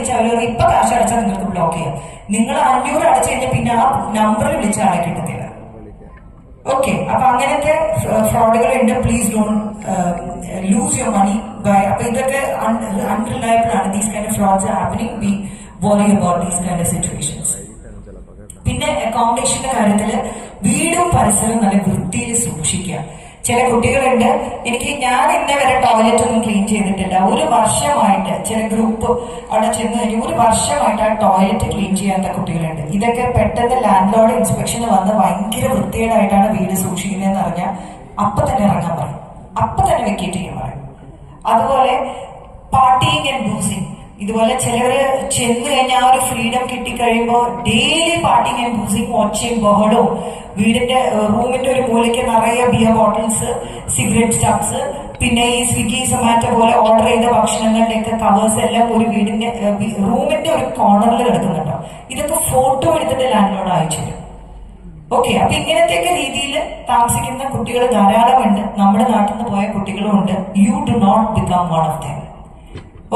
വിളിച്ച് അവർ ഇപ്പൊ കാശ് അടച്ചാൽ നിങ്ങൾക്ക് ബ്ലോക്ക് ചെയ്യാം. നിങ്ങൾ 500 അടച്ചു കഴിഞ്ഞാൽ പിന്നെ ആ നമ്പറിൽ വിളിച്ച ആളെ കിട്ടത്തില്ല. ഓക്കെ, അപ്പൊ അങ്ങനത്തെ ഫ്രോഡുകളുണ്ട്. Please don't lose your money bye. അപ്പൊ ഇതൊക്കെ അൺറിലയബിൾ ആണ്. These kind of frauds happening. Be worry about these kind of situations. പിന്നെ അക്കോമഡേഷന്റെ കാര്യത്തില് വീടും പരിസരവും നല്ല വൃത്തിയിൽ സൂക്ഷിക്കുക. ചില കുട്ടികളുണ്ട്, ഞാൻ ഇന്നേ വരെ ടോയ്ലറ്റ് ഒന്നും ക്ലീൻ ചെയ്തിട്ടില്ല, ഒരു വർഷമായിട്ട് ചില ഗ്രൂപ്പ് അവിടെ ചെന്ന് കഴിഞ്ഞ് ഒരു വർഷമായിട്ട് ആ ടോയ്ലറ്റ് ക്ലീൻ ചെയ്യാത്ത കുട്ടികളുണ്ട്. ഇതൊക്കെ പെട്ടെന്ന് ലാൻഡ് ലോഡ് ഇൻസ്പെക്ഷന് വന്ന് ഭയങ്കര വൃത്തികേടായിട്ടാണ് വീട് സൂക്ഷിക്കുന്നതെന്ന് അറിഞ്ഞാൽ അപ്പൊ തന്നെ ഇറങ്ങാൻ പറയും, അപ്പൊ തന്നെ വെക്കേറ്റ് ചെയ്യാൻ പറയും. അതുപോലെ പാർട്ടിങ് ആൻഡ് ബൂസിങ്. ഇതുപോലെ ചിലവര് ചെന്ന് കഴിഞ്ഞാൽ ആ ഒരു ഫ്രീഡം കിട്ടിക്കഴിയുമ്പോൾ ഡെയിലി പാർട്ടിങ് ആൻഡ് ബൂസിങ്, ഒച്ചയും ബഹളവും, വീടിന്റെ റൂമിന്റെ ഒരു മൂലയ്ക്ക് നിറയെ ബിയർ ബോട്ടിൽസ്, സിഗരറ്റ് സ്റ്റബ്സ്, പിന്നെ ഈ സ്വിഗ്ഗി സൊമാറ്റോ പോലെ ഓർഡർ ചെയ്ത ഭക്ഷണങ്ങളുടെയൊക്കെ കവേഴ്സ് എല്ലാം ഒരു വീടിന്റെ റൂമിന്റെ ഒരു കോർണറിൽ കിടക്കുന്നുണ്ടോ. ഇതൊക്കെ ഫോട്ടോ എടുത്തിട്ട് ലാൻഡ് ലോഡ് അയച്ചു തരും. ഓക്കെ, അപ്പൊ ഇങ്ങനത്തെയൊക്കെ രീതിയിൽ താമസിക്കുന്ന കുട്ടികൾ ധാരാളമുണ്ട്. നമ്മുടെ നാട്ടിൽ നിന്ന് പോയ കുട്ടികളും ഉണ്ട്. You do not become one of them.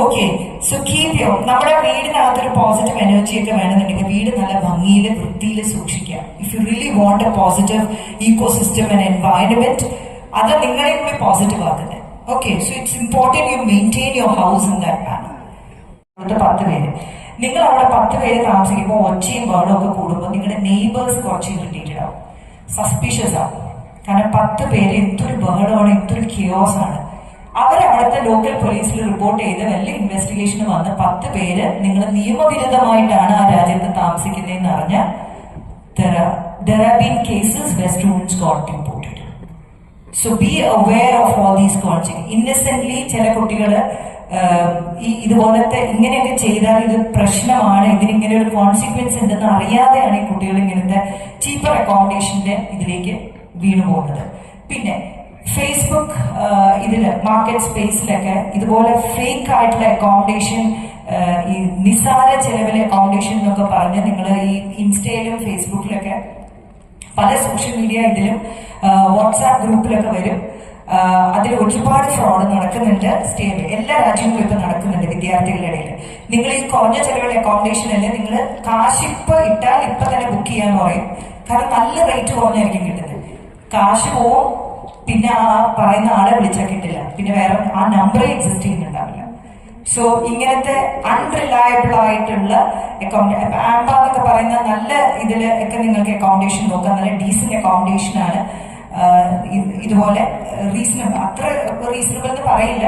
Okay, so keep your നമ്മുടെ വീടിനകത്തൊരു പോസിറ്റീവ് എനർജി ഒക്കെ വേണമെന്നുണ്ടെങ്കിൽ വീട് നല്ല ഭംഗിയിൽ വൃത്തിയിൽ സൂക്ഷിക്കുക. If you really want a positive ecosystem and environment, അത് നിങ്ങളെ കൂടി പോസിറ്റീവ് ആക്കുന്നത്. Okay, so it's important you maintain your house in that manner. 10 പേര്, നിങ്ങൾ അവിടെ 10 പേര് താമസിക്കുമ്പോൾ ഒച്ചയും ബഹളവും ഒക്കെ കൂടുമ്പോൾ നിങ്ങളുടെ നെയ്ബേഴ്സ് കുറച്ച് ഇറിറ്റേറ്റഡ് ആവും, സസ്പീഷ്യസ് ആവും. കാരണം 10 പേര് എന്തൊരു ബഹളമാണ്, എന്തൊരു കിയോസ് ആണ്. അവരവിടുത്തെ ലോക്കൽ പോലീസിൽ റിപ്പോർട്ട് ചെയ്ത് വല്ല ഇൻവെസ്റ്റിഗേഷന് വന്ന് 10 പേര് നിങ്ങൾ നിയമവിരുദ്ധമായിട്ടാണ് ആ രാജ്യത്ത് താമസിക്കുന്നതെന്ന് അറിഞ്ഞാൽ there have been cases where students got deported. So be aware of all these calls. Innocently ചില കുട്ടികള് ഇതുപോലത്തെ ഇങ്ങനെയൊക്കെ ചെയ്താൽ ഇത് പ്രശ്നമാണ്, ഇതിനിങ്ങനെ ഒരു കോൺസിക്വൻസ് ഉണ്ടെന്ന് അറിയാതെയാണ് ഈ കുട്ടികൾ ഇങ്ങനത്തെ ചീപ്പർ അക്കോമഡേഷന്റെ ഇതിലേക്ക് വീണു പോകുന്നത്. പിന്നെ ഫേസ്ബുക്ക് ഇതില് മാർക്കറ്റ് സ്പേസിലൊക്കെ ഇതുപോലെ ഫേക്ക് ആയിട്ടുള്ള അക്കോമഡേഷൻ, ഈ നിസ്സാര ചെലവിലെ അക്കോമഡേഷൻ എന്നൊക്കെ പറഞ്ഞ് നിങ്ങൾ ഈ ഇൻസ്റ്റയിലും ഫേസ്ബുക്കിലൊക്കെ പല സോഷ്യൽ മീഡിയ ഇതിലും വാട്സാപ്പ് ഗ്രൂപ്പിലൊക്കെ വരും. അതിൽ ഒരുപാട് ഫ്രോഡ് നടക്കുന്നുണ്ട്. എല്ലാ രാജ്യങ്ങളും ഇപ്പൊ നടക്കുന്നുണ്ട് വിദ്യാർത്ഥികളുടെ ഇടയിൽ. നിങ്ങൾ ഈ കുറഞ്ഞ ചെലവിലെ അക്കോമഡേഷൻ അല്ലേ, നിങ്ങൾ കാശിപ്പ് ഇട്ടാൽ ഇപ്പൊ തന്നെ ബുക്ക് ചെയ്യാന്ന് പറയും. കാരണം നല്ല റേറ്റ് കുറഞ്ഞായിരിക്കും കിട്ടുന്നത്. കാശ് പോവും, പിന്നെ ആ പറയുന്ന ആളെ വിളിച്ചാൽ കിട്ടില്ല, പിന്നെ വേറെ ആ നമ്പർ എക്സിസ്റ്റ് ചെയ്യുന്നുണ്ടാവില്ല. സോ ഇങ്ങനത്തെ അൺറിലയബിൾ ആയിട്ടുള്ള ആംബ എന്നൊക്കെ പറയുന്ന നല്ല ഇതില് ഒക്കെ നിങ്ങൾക്ക് അക്കോമഡേഷൻ നോക്കാം. നല്ല ഡീസന്റ് അക്കോമഡേഷൻ ആണ്. ഇതുപോലെ റീസണബിൾ, അത്ര റീസണബിൾ എന്ന് പറയില്ല,